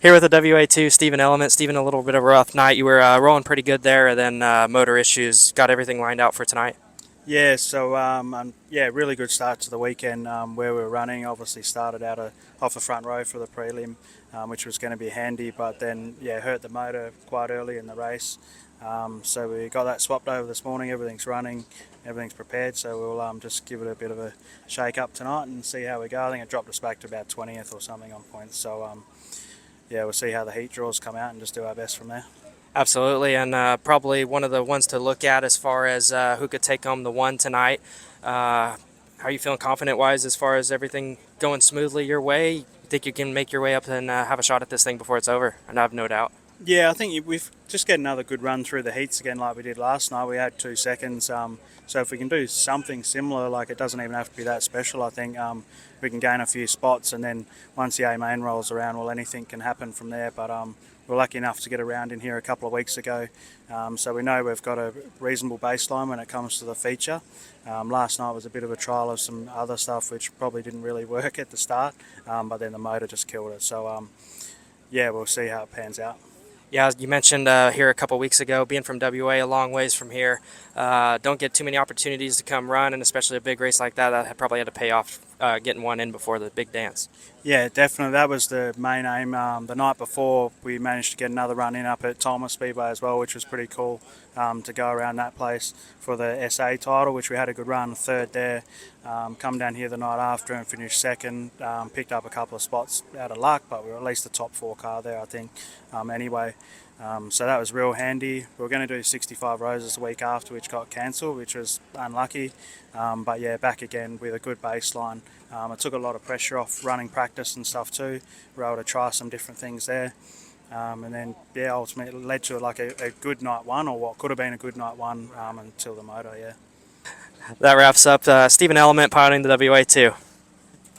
Here with the WA2, Steven Ellement. Steven, a little bit of a rough night. You were rolling pretty good there, and then motor issues got everything lined out for tonight. Yeah, really good start to the weekend where we were running. Obviously, started off the front row for the prelim, which was going to be handy, but then hurt the motor quite early in the race. So we got that swapped over this morning. Everything's running, everything's prepared. So we'll just give it a bit of a shake up tonight and see how we go. I think it dropped us back to about 20th or something on points. So we'll see how the heat draws come out and just do our best from there. Absolutely, and probably one of the ones to look at as far as who could take home the one tonight. How are you feeling confident-wise as far as everything going smoothly your way? You think you can make your way up and have a shot at this thing before it's over? And I have no doubt. Yeah, I think we've just get another good run through the heats again like we did last night. We had 2 seconds. So if we can do something similar, like it doesn't even have to be that special, I think we can gain a few spots. And then once the A main rolls around, well, anything can happen from there. But we're lucky enough to get around in here a couple of weeks ago. So we know we've got a reasonable baseline when it comes to the feature. Last night was a bit of a trial of some other stuff which probably didn't really work at the start, but then the motor just killed it. So we'll see how it pans out. Yeah, you mentioned here a couple weeks ago, being from WA, a long ways from here. Don't get too many opportunities to come run, and especially a big race like that, that probably had to pay off getting one in before the big dance. Yeah, definitely. That was the main aim. The night before, we managed to get another run in up at Thomas Speedway as well, which was pretty cool to go around that place for the SA title, which we had a good run, third there. Come down here the night after and finished second. Picked up a couple of spots out of luck, but we were at least the top 4 car there, I think, anyway. So that was real handy. We were going to do 65 roses a week after, which got cancelled, which was unlucky. But yeah, back again with a good baseline. It took a lot of pressure off running practice and stuff too. We were able to try some different things there. And then, ultimately it led to like a good night one, or what could have been a good night one until the motor, That wraps up Steven Ellement piloting the WA2.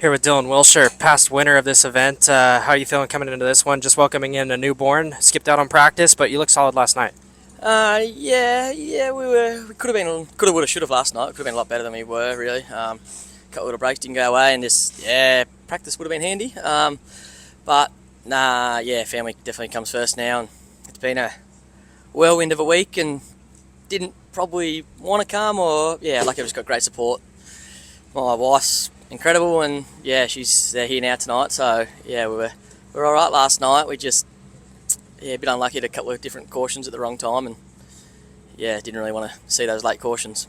Here with Dylan Willsher, past winner of this event. How are you feeling coming into this one? Just welcoming in a newborn. Skipped out on practice, but you looked solid last night. We could have, should have last night. Could have been a lot better than we were, really. Couple little breaks didn't go away, and practice would have been handy. Family definitely comes first now, and it's been a whirlwind of a week, and didn't probably want to come, lucky I've just got great support. My wife's incredible, and they're here now tonight. So we were all right last night. We just a bit unlucky at a couple of different cautions at the wrong time, and didn't really want to see those late cautions.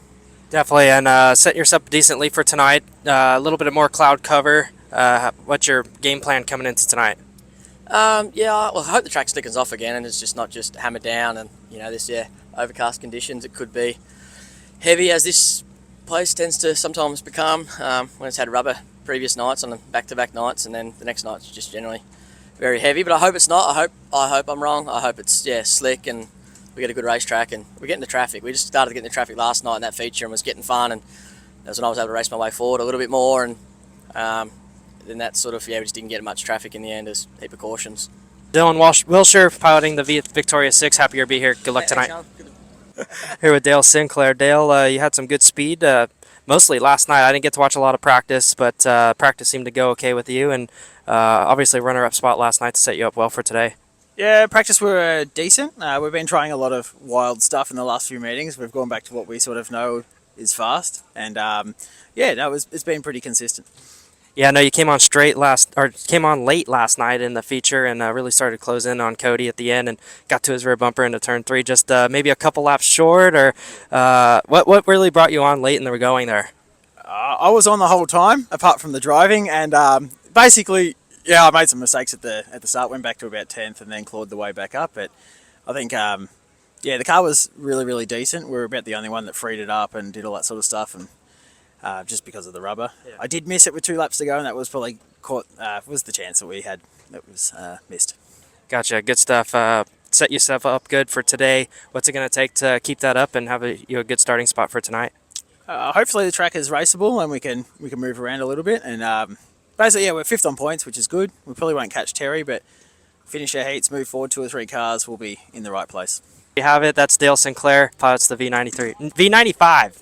Definitely, and set yourself decently for tonight. A little bit of more cloud cover. What's your game plan coming into tonight? I hope the track slickens off again, and it's just not just hammered down, and this overcast conditions. It could be heavy, as this place tends to sometimes become when it's had rubber previous nights on the back-to-back nights, and then the next night's just generally very heavy. But I hope it's not. I hope I'm wrong. I hope it's slick, and we get a good racetrack, and we get in the traffic. We just started getting the traffic last night in that feature, and was getting fun, and that's when I was able to race my way forward a little bit more, and then that sort of we just didn't get much traffic in the end. As heap of cautions. Dylan Willsher piloting the Victoria 6. Happy to be here. Good luck tonight. Here with Dale Sinclair. Dale, you had some good speed, mostly last night. I didn't get to watch a lot of practice, but practice seemed to go okay with you, and obviously runner-up spot last night to set you up well for today. Yeah, practice were decent. We've been trying a lot of wild stuff in the last few meetings. We've gone back to what we sort of know is fast, and it's been pretty consistent. Yeah, no, you came on late last night in the feature, and really started to close in on Cody at the end, and got to his rear bumper into turn 3. Just maybe a couple laps short, or what really brought you on late in the going there? I was on the whole time, apart from the driving, and basically, I made some mistakes at the start. Went back to about 10th, and then clawed the way back up. But I think the car was really, really decent. We were about the only one that freed it up and did all that sort of stuff, and just because of the rubber. Yeah. I did miss it with 2 laps to go, and that was probably was the chance that we had that was missed. Gotcha. Good stuff. Set yourself up good for today. What's it going to take to keep that up and have a good starting spot for tonight? Hopefully the track is raceable, and we can move around a little bit. And basically, we're 5th on points, which is good. We probably won't catch Terry, but finish our heats, move forward 2 or 3 cars, we'll be in the right place. You have it. That's Dale Sinclair, pilots the V95.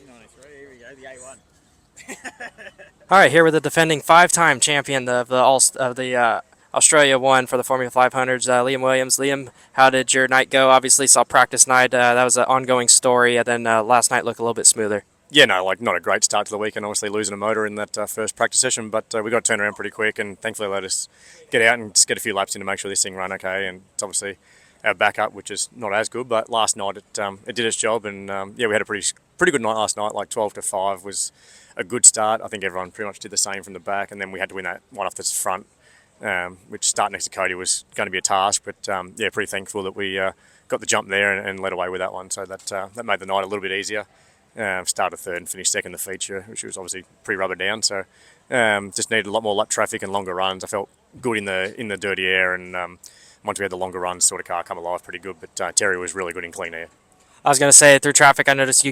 All right, here with the defending 5-time champion of the Australia 1 for the Formula 500s. Liam Williams. Liam, how did your night go? Obviously, saw practice night. That was an ongoing story, and then last night looked a little bit smoother. Yeah, no, like not a great start to the weekend, obviously losing a motor in that first practice session, but we got turned around pretty quick and thankfully let us get out and just get a few laps in to make sure this thing ran okay. And it's obviously our backup, which is not as good, but last night it did its job, and yeah, we had a pretty good night last night. Like 12-5 was a good start. I think everyone pretty much did the same from the back, and then we had to win that one off the front, which start next to Cody was going to be a task, but yeah, pretty thankful that we got the jump there and led away with that one, so that made the night a little bit easier. Started third and finished second in the feature, which was obviously pretty rubber down. So just needed a lot more lap traffic and longer runs. I felt good in the dirty air, and once we had the longer runs, sort of car come alive pretty good. But Terry was really good in clean air. I was going to say, through traffic, I noticed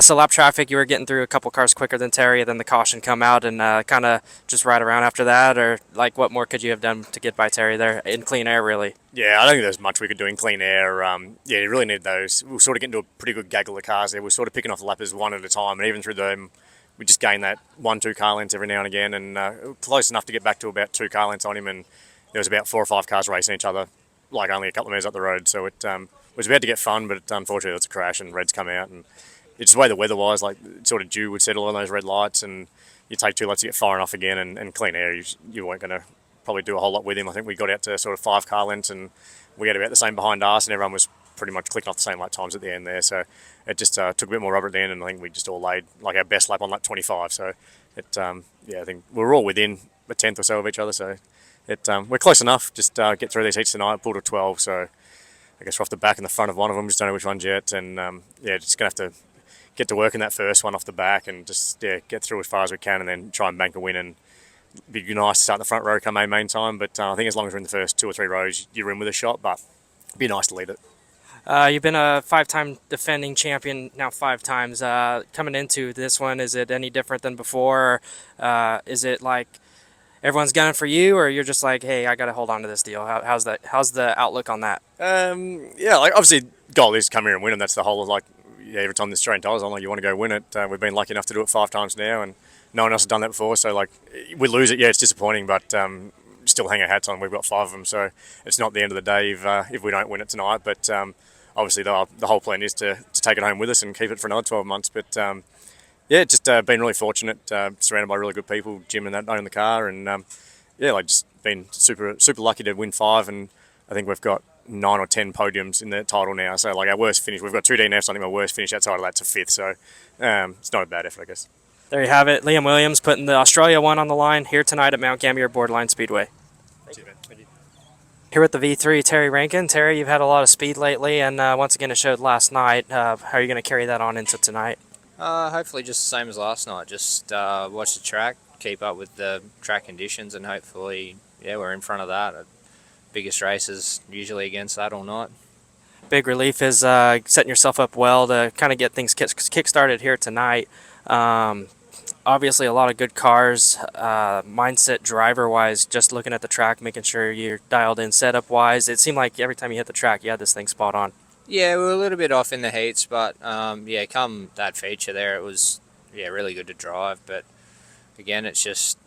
so lap traffic, you were getting through a couple cars quicker than Terry, then the caution come out and kind of just ride around after that, or like what more could you have done to get by Terry there in clean air, really? Yeah, I don't think there's much we could do in clean air. Yeah, you really need those. We were sort of getting to a pretty good gaggle of cars there. We were sort of picking off the lappers one at a time, and even through them, we just gained that 1-2 car lengths every now and again, and close enough to get back to about 2 car lengths on him, and there was about 4 or 5 cars racing each other, like only a couple of metres up the road, so it was about to get fun, but unfortunately there was a crash and reds come out, and it's the way the weather was, like sort of dew would settle on those red lights, and you take 2 laps to get firing off again, and clean air, you weren't going to probably do a whole lot with him. I think we got out to sort of 5 car lengths, and we had about the same behind us, and everyone was pretty much clicking off the same lap times at the end there, so it just took a bit more rubber at the end, and I think we just all laid like our best lap on lap 25, so yeah, I think we were all within a tenth or so of each other, so we're close enough. Just get through these heats tonight, pulled to 12, so I guess we're off the back and the front of one of them, just don't know which one's yet, and yeah, just going to have to get to work in that first one off the back and just get through as far as we can, and then try and bank a win, and be nice to start in the front row come main time, but I think as long as we're in the first 2 or 3 rows, you're in with a shot, but it'd be nice to lead it. You've been a 5-time defending champion now 5 times. Coming into this one, is it any different than before? Or, is it like everyone's gunning for you, or you're just like, hey, I got to hold on to this deal? How's the outlook on that? Yeah, like obviously goal is to come here and win, and that's the whole of like, yeah, every time the Australian title's on, like you want to go win it. We've been lucky enough to do it 5 times now, and no one else has done that before. So like, we lose it, yeah, it's disappointing, but still hang our hats on. We've got 5 of them, so it's not the end of the day if we don't win it tonight. But obviously the whole plan is to take it home with us and keep it for another 12 months. But yeah, just been really fortunate, surrounded by really good people. Jim and that own the car, and yeah, like just been super lucky to win 5, and I think we've got 9 or 10 podiums in the title now. So like our worst finish, we've got 2 DNFs. I think our worst finish outside of that's a 5th. So it's not a bad effort, I guess. There you have it. Liam Williams putting the Australia 1 on the line here tonight at Mount Gambier Borderline Speedway. Thank you, man. Thank you. Here with the V3, Terry Rankin. Terry, you've had a lot of speed lately, and once again it showed last night. How are you going to carry that on into tonight? Hopefully just the same as last night. Just watch the track, keep up with the track conditions, and hopefully, yeah, we're in front of that. Biggest races usually against that all night. Big relief is setting yourself up well to kind of get things kick-started here tonight. Obviously a lot of good cars, mindset driver-wise, just looking at the track, making sure you're dialed in setup-wise. It seemed like every time you hit the track, you had this thing spot on. Yeah, we were a little bit off in the heats, but yeah, come that feature there, it was really good to drive. But again, it's just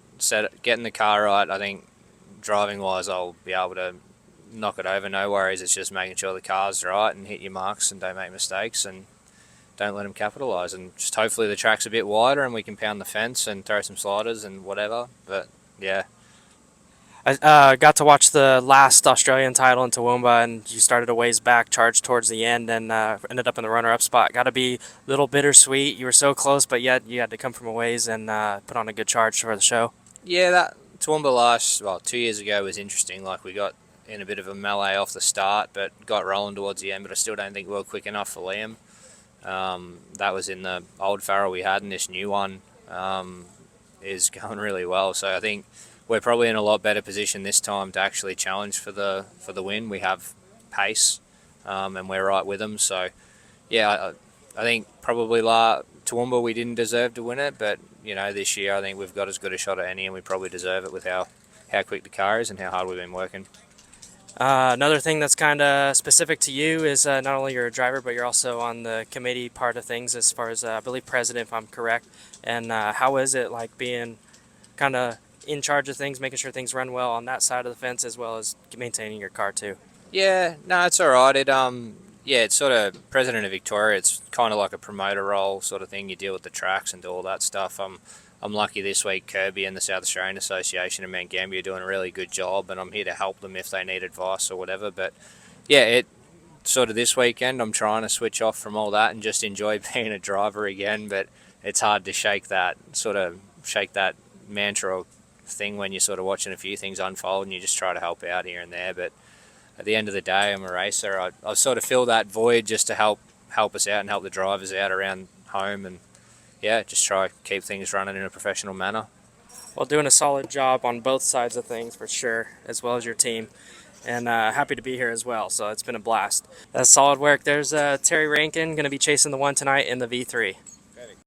getting the car right. I think driving-wise, I'll be able to knock it over, no worries. It's just making sure the car's right and hit your marks and don't make mistakes and don't let them capitalise. And just hopefully the track's a bit wider and we can pound the fence and throw some sliders and whatever. But yeah. I got to watch the last Australian title in Toowoomba, and you started a ways back, charged towards the end, and ended up in the runner-up spot. Got to be a little bittersweet. You were so close, but yet you had to come from a ways and put on a good charge for the show. Yeah, that Toowoomba 2 years ago was interesting. Like, we got in a bit of a melee off the start, but got rolling towards the end, but I still don't think we were quick enough for Liam. That was in the old Farrell we had, and this new one is going really well. So I think we're probably in a lot better position this time to actually challenge for the win. We have pace, and we're right with them. So yeah, I think probably Toowoomba we didn't deserve to win it, but you know, this year I think we've got as good a shot at any, and we probably deserve it with how quick the car is and how hard we've been working. Another thing that's kind of specific to you is not only you're a driver, but you're also on the committee part of things as far as, I believe, president, if I'm correct. And how is it like being kind of in charge of things, making sure things run well on that side of the fence, as well as maintaining your car too. Yeah, no, it's all right. Yeah, it's sort of president of Victoria. It's kind of like a promoter role sort of thing. You deal with the tracks and do all that stuff. I'm lucky this week. Kirby and the South Australian Association in Mount Gambier are doing a really good job, and I'm here to help them if they need advice or whatever. But yeah, it sort of this weekend I'm trying to switch off from all that and just enjoy being a driver again. But it's hard to shake that mantra or thing when you're sort of watching a few things unfold and you just try to help out here and there. But at the end of the day, I'm a racer. I sort of fill that void just to help us out and help the drivers out around home, and yeah, just try to keep things running in a professional manner. Well, doing a solid job on both sides of things for sure, as well as your team. And happy to be here as well, so it's been a blast. That's solid work. There's Terry Rankin going to be chasing the one tonight in the V3.